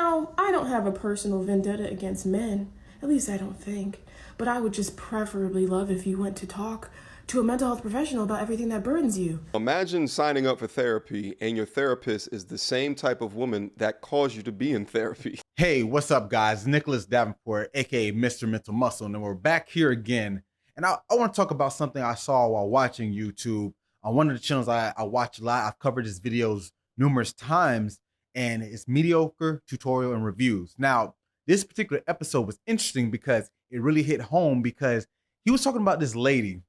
Now, I don't have a personal vendetta against men, at least I don't think, but I would just preferably love if you went to talk to a mental health professional about everything that burdens you. Imagine signing up for therapy and your therapist is the same type of woman that caused you to be in therapy. Hey, what's up, guys? Nicholas Davenport, aka Mr. Mental Muscle, and we're back here again. And I want to talk about something I saw while watching YouTube on one of the channels I watch a lot. I've covered his videos numerous times, and it's mediocre tutorial and reviews. Now, this particular episode was interesting because it really hit home because he was talking about this lady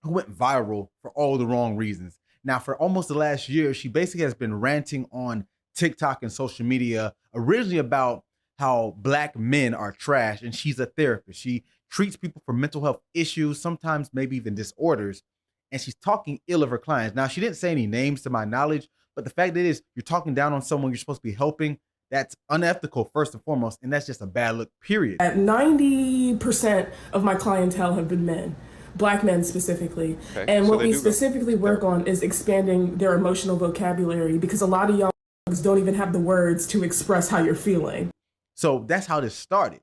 who went viral for all the wrong reasons. Now, for almost the last year, she basically has been ranting on TikTok and social media, originally about how Black men are trash, and she's a therapist. She treats people for mental health issues, sometimes maybe even disorders, and she's talking ill of her clients. Now, she didn't say any names to my knowledge, but the fact is, you're talking down on someone you're supposed to be helping. That's unethical, first and foremost, and that's just a bad look, period. 90% of my clientele have been men. Black men specifically. Okay, and so what we specifically work on is expanding their emotional vocabulary, because a lot of y'all don't even have the words to express how you're feeling. So that's how this started.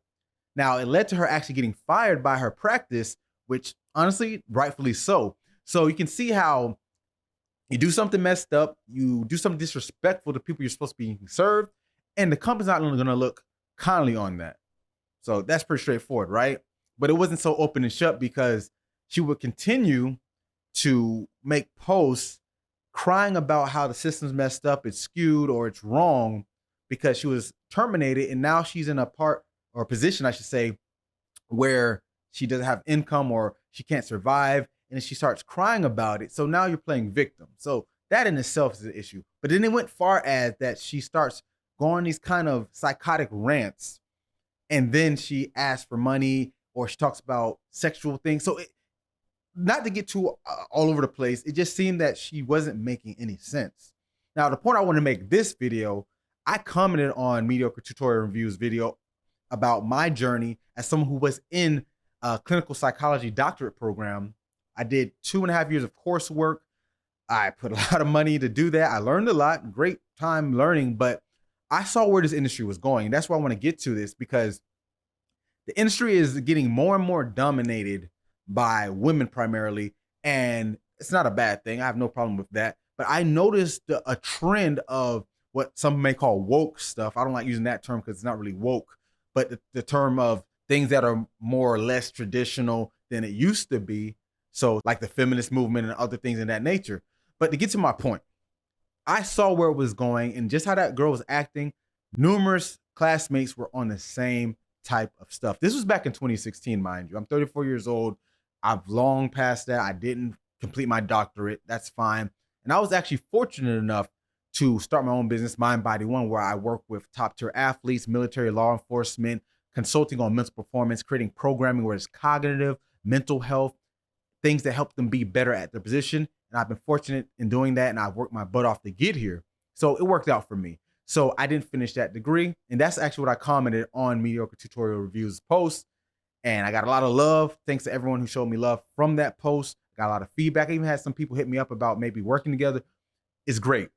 Now, it led to her actually getting fired by her practice, which honestly, rightfully so. So you can see how you do something messed up, you do something disrespectful to people you're supposed to be served, and the company's not going to look kindly on that. So that's pretty straightforward, right? But it wasn't so open and shut, because she would continue to make posts crying about how the system's messed up, it's skewed, or it's wrong, because she was terminated, and now she's in a part, or a position, I should say, where she doesn't have income or she can't survive, and she starts crying about it. So now you're playing victim. So that in itself is an issue. But then it went far as that she starts going these kind of psychotic rants, and then she asks for money, or she talks about sexual things. So not to get too all over the place, it just seemed that she wasn't making any sense. Now, the point I want to make this video, I commented on Mediocre Tutorial Reviews video about my journey as someone who was in a clinical psychology doctorate program. I did 2.5 years of coursework. I put a lot of money to do that. I learned a lot, great time learning, but I saw where this industry was going. That's why I want to get to this, because the industry is getting more and more dominated by women primarily, and it's not a bad thing. I have no problem with that. But I noticed a trend of what some may call woke stuff. I don't like using that term because it's not really woke, but the term of things that are more or less traditional than it used to be. So like the feminist movement and other things in that nature. But to get to my point, I saw where it was going and just how that girl was acting. Numerous classmates were on the same type of stuff. This was back in 2016, mind you. I'm 34 years old. I've long passed that. I didn't complete my doctorate. That's fine. And I was actually fortunate enough to start my own business, Mind Body One, where I work with top tier athletes, military, law enforcement, consulting on mental performance, creating programming where it's cognitive, mental health, things that help them be better at their position. And I've been fortunate in doing that, and I've worked my butt off to get here. So it worked out for me. So I didn't finish that degree. And that's actually what I commented on Mediocre Tutorial Reviews post. And I got a lot of love. Thanks to everyone who showed me love from that post. Got a lot of feedback. I even had some people hit me up about maybe working together. It's great.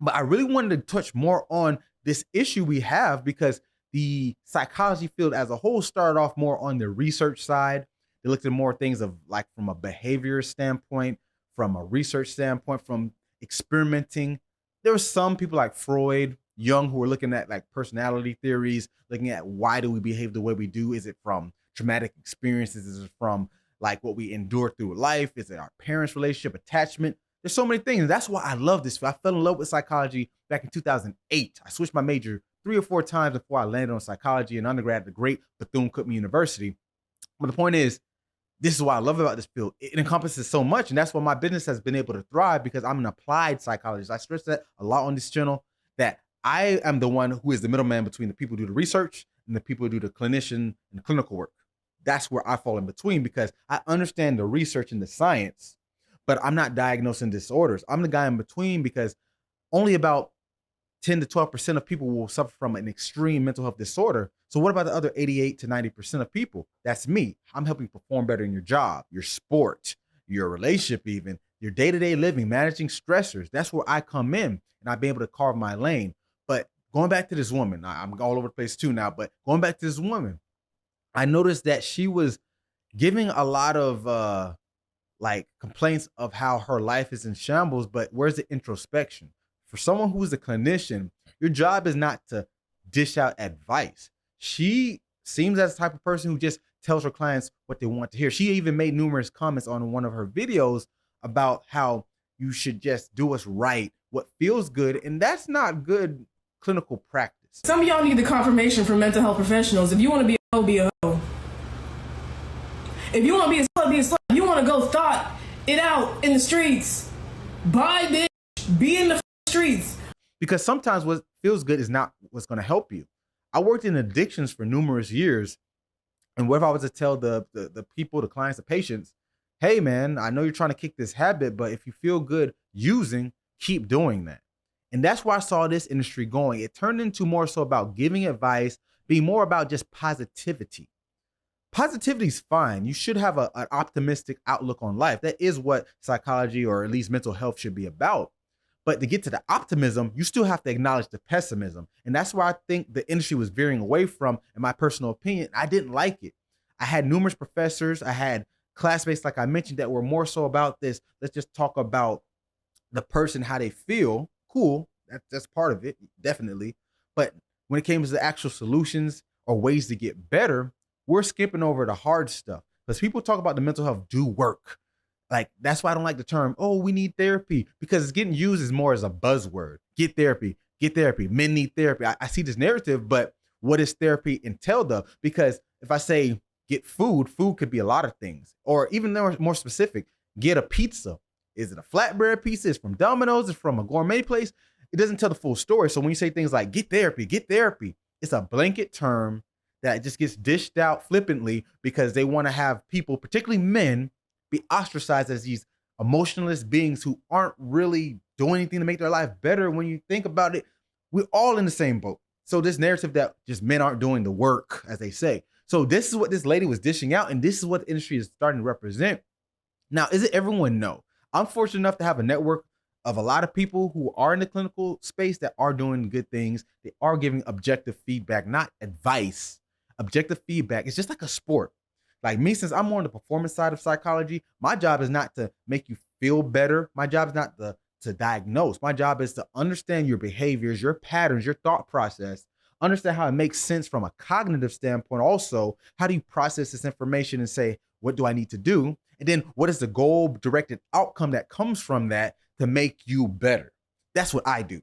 But I really wanted to touch more on this issue we have, because the psychology field as a whole started off more on the research side. They looked at more things of like from a behavior standpoint, from a research standpoint, from experimenting. There were some people like Freud, Jung, who were looking at like personality theories, looking at why do we behave the way we do? Is it from traumatic experiences? Is it from like what we endure through life? Is it our parents' relationship, attachment? There's so many things. That's why I love this. I fell in love with psychology back in 2008. I switched my major 3 or 4 times before I landed on psychology in undergrad at the great Bethune-Cookman University. But the point is, this is what I love about this field. It encompasses so much, and that's why my business has been able to thrive, because I'm an applied psychologist. I stress that a lot on this channel, that I am the one who is the middleman between the people who do the research and the people who do the clinician and clinical work. That's where I fall in between, because I understand the research and the science, but I'm not diagnosing disorders. I'm the guy in between, because only about 10 to 12% of people will suffer from an extreme mental health disorder. So what about the other 88 to 90% of people? That's me. I'm helping you perform better in your job, your sport, your relationship, even your day-to-day living, managing stressors. That's where I come in, and I've been able to carve my lane. But going back to this woman, I'm all over the place too now, but going back to this woman, I noticed that she was giving a lot of like complaints of how her life is in shambles, but where's the introspection? For someone who's a clinician, your job is not to dish out advice. She seems as the type of person who just tells her clients what they want to hear. She even made numerous comments on one of her videos about how you should just do what's right, what feels good, and that's not good clinical practice. Some of y'all need the confirmation from mental health professionals. If you want to be a hoe, be a hoe. If you want to be a slut, be a slut. If you want to go thought it out in the streets, buy bitch, be in the streets. Because sometimes what feels good is not what's going to help you. I worked in addictions for numerous years. And what if I was to tell the people, the clients, the patients, hey, man, I know you're trying to kick this habit, but if you feel good using, keep doing that. And that's why I saw this industry going. It turned into more so about giving advice, being more about just positivity. Positivity is fine. You should have an optimistic outlook on life. That is what psychology, or at least mental health, should be about. But to get to the optimism, you still have to acknowledge the pessimism. And that's where I think the industry was veering away from, in my personal opinion. I didn't like it. I had numerous professors. I had classmates, like I mentioned, that were more so about this. Let's just talk about the person, how they feel. Cool. That's part of it, definitely. But when it came to the actual solutions or ways to get better, we're skipping over the hard stuff. Because people talk about the mental health do work. Like, that's why I don't like the term, oh, we need therapy, because it's getting used as more as a buzzword. Get therapy, get therapy. Men need therapy. I see this narrative, but what is therapy entailed of? Because if I say get food, food could be a lot of things. Or even more specific, get a pizza. Is it a flatbread pizza? Is it from Domino's? Is it from a gourmet place? It doesn't tell the full story. So when you say things like get therapy, it's a blanket term that just gets dished out flippantly because they want to have people, particularly men, be ostracized as these emotionless beings who aren't really doing anything to make their life better. When you think about it, we're all in the same boat. So this narrative that just men aren't doing the work, as they say. So this is what this lady was dishing out, and this is what the industry is starting to represent. Now, is it everyone? No. I'm fortunate enough to have a network of a lot of people who are in the clinical space that are doing good things. They are giving objective feedback, not advice. Objective feedback. It's just like a sport. Like me, since I'm more on the performance side of psychology, my job is not to make you feel better. My job is not to diagnose. My job is to understand your behaviors, your patterns, your thought process, understand how it makes sense from a cognitive standpoint. Also, how do you process this information and say, what do I need to do? And then what is the goal-directed outcome that comes from that to make you better? That's what I do.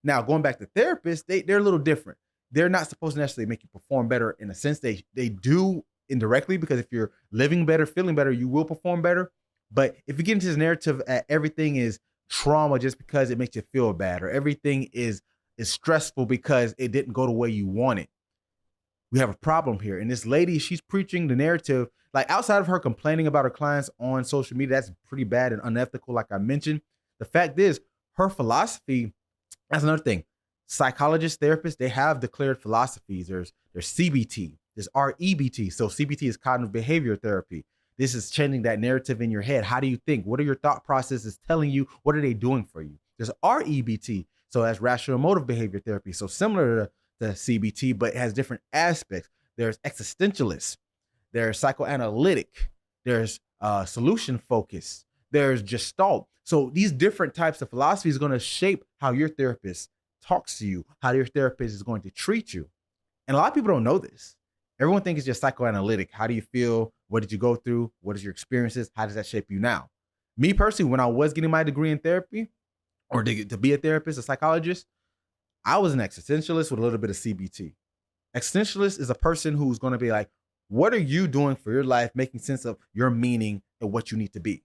Now, going back to therapists, they're a little different. They're not supposed to necessarily make you perform better in a sense. They do indirectly, because if you're living better, feeling better, you will perform better. But if you get into this narrative that everything is trauma just because it makes you feel bad, or everything is stressful because it didn't go the way you want it, we have a problem here. And this lady, she's preaching the narrative, like outside of her complaining about her clients on social media, that's pretty bad and unethical, like I mentioned. The fact is, her philosophy, that's another thing. Psychologists, therapists, they have declared philosophies. There's CBT, there's REBT. So CBT is cognitive behavior therapy. This is changing that narrative in your head. How do you think? What are your thought processes telling you? What are they doing for you? There's REBT. So that's rational emotive behavior therapy. So similar to the CBT, but it has different aspects. There's existentialist. There's psychoanalytic. There's solution focus. There's gestalt. So these different types of philosophies are going to shape how your therapist talks to you, how your therapist is going to treat you. And a lot of people don't know this. Everyone thinks it's just psychoanalytic. How do you feel? What did you go through? What is your experiences? How does that shape you now? Me personally, when I was getting my degree in therapy, or to be a therapist, a psychologist, I was an existentialist with a little bit of CBT. Existentialist is a person who's going to be like, what are you doing for your life, making sense of your meaning and what you need to be?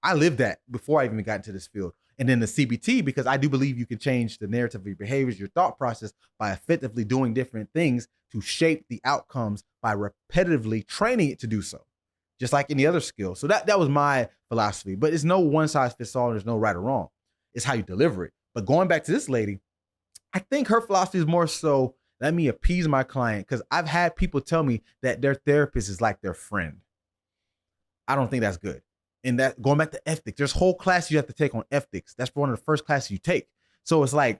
I lived that before I even got into this field. And then the CBT, because I do believe you can change the narrative of your behaviors, your thought process, by effectively doing different things to shape the outcomes by repetitively training it to do so, just like any other skill. So that was my philosophy. But it's no one size fits all. There's no right or wrong. It's how you deliver it. But going back to this lady, I think her philosophy is more so, let me appease my client, because I've had people tell me that their therapist is like their friend. I don't think that's good. And that, going back to ethics, there's whole class you have to take on ethics. That's one of the first classes you take. So it's like,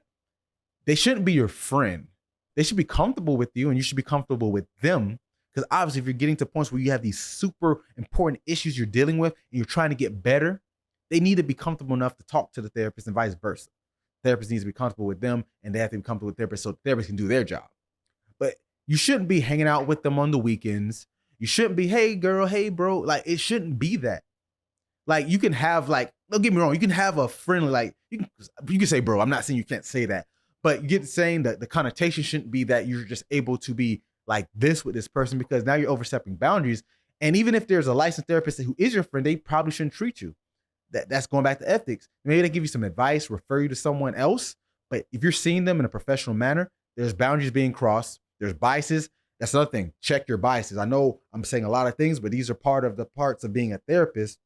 they shouldn't be your friend. They should be comfortable with you and you should be comfortable with them. Because obviously, if you're getting to points where you have these super important issues you're dealing with and you're trying to get better, they need to be comfortable enough to talk to the therapist and vice versa. Therapist needs to be comfortable with them and they have to be comfortable with therapists so the therapist can do their job. But you shouldn't be hanging out with them on the weekends. You shouldn't be, hey girl, hey bro. Like, it shouldn't be that. Like, you can have, like, don't get me wrong, you can have a friendly, like, you can say bro. I'm not saying you can't say that. But you get saying that the connotation shouldn't be that you're just able to be like this with this person, because now you're overstepping boundaries. And even if there's a licensed therapist who is your friend, they probably shouldn't treat you. That's going back to ethics. Maybe they give you some advice, refer you to someone else. But if you're seeing them in a professional manner, there's boundaries being crossed. There's biases. That's another thing. Check your biases. I know I'm saying a lot of things, but these are part of the parts of being a therapist.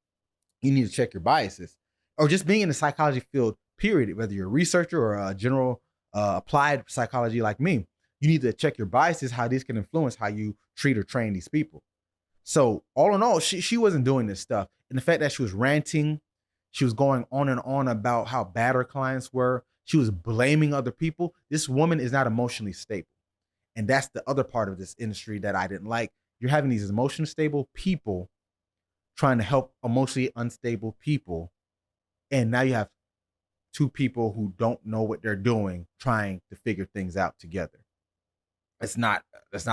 You need to check your biases. Or just being in the psychology field, period, whether you're a researcher or a general applied psychology like me, you need to check your biases, how these can influence how you treat or train these people. So all in all, she wasn't doing this stuff. And the fact that she was ranting, she was going on and on about how bad her clients were. She was blaming other people. This woman is not emotionally stable. And that's the other part of this industry that I didn't like. You're having these emotionally stable people trying to help emotionally unstable people. And now you have two people who don't know what they're doing trying to figure things out together. That's not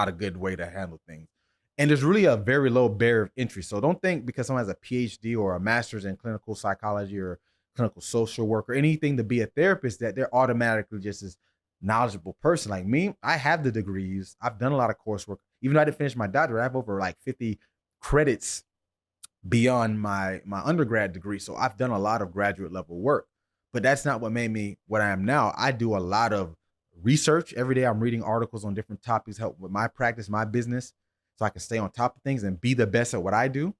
a good way to handle things. And there's really a very low barrier of entry. So don't think because someone has a PhD or a master's in clinical psychology or clinical social work or anything to be a therapist that they're automatically just this knowledgeable person. Like me, I have the degrees. I've done a lot of coursework. Even though I didn't finish my doctorate, I have over like 50 credits beyond my undergrad degree. So I've done a lot of graduate level work. But that's not what made me what I am now. I do a lot of research. Every day I'm reading articles on different topics, help with my practice, my business, so I can stay on top of things and be the best at what I do.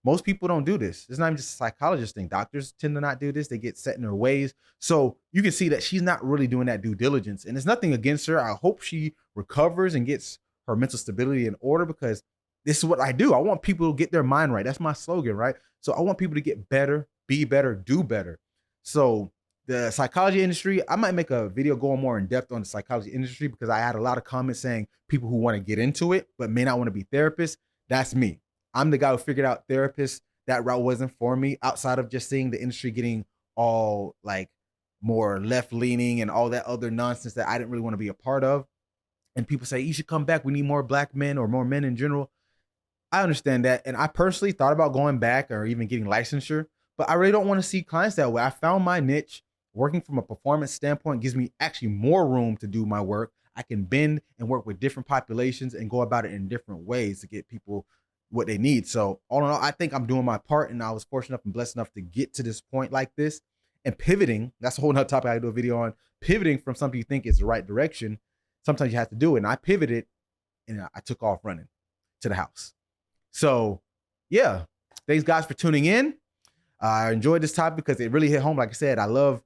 Most people don't do this. It's not even just a psychologist thing. Doctors tend to not do this. They get set in their ways. So you can see that she's not really doing that due diligence. And it's nothing against her. I hope she recovers and gets her mental stability in order, because this is what I do. I want people to get their mind right. That's my slogan, right? So I want people to get better, be better, do better. So the psychology industry, I might make a video going more in depth on the psychology industry, because I had a lot of comments saying people who want to get into it but may not want to be therapists. That's me. I'm the guy who figured out therapists. That route wasn't for me, outside of just seeing the industry getting all like more left leaning and all that other nonsense that I didn't really want to be a part of. And people say, you should come back. We need more black men or more men in general. I understand that. And I personally thought about going back or even getting licensure, but I really don't want to see clients that way. I found my niche. Working from a performance standpoint gives me actually more room to do my work. I can bend and work with different populations and go about it in different ways to get people what they need. So all in all, I think I'm doing my part, and I was fortunate enough and blessed enough to get to this point like this. And pivoting, that's a whole nother topic I do a video on. Pivoting from something you think is the right direction, sometimes you have to do it. And I pivoted and I took off running to the house. So yeah, thanks guys for tuning in. I enjoyed this topic because it really hit home. Like I said, I love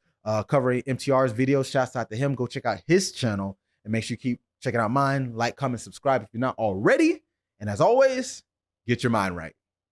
covering MTR's videos. Shouts out to him. Go check out his channel and make sure you keep checking out mine. Like, comment, subscribe if you're not already. And as always, get your mind right.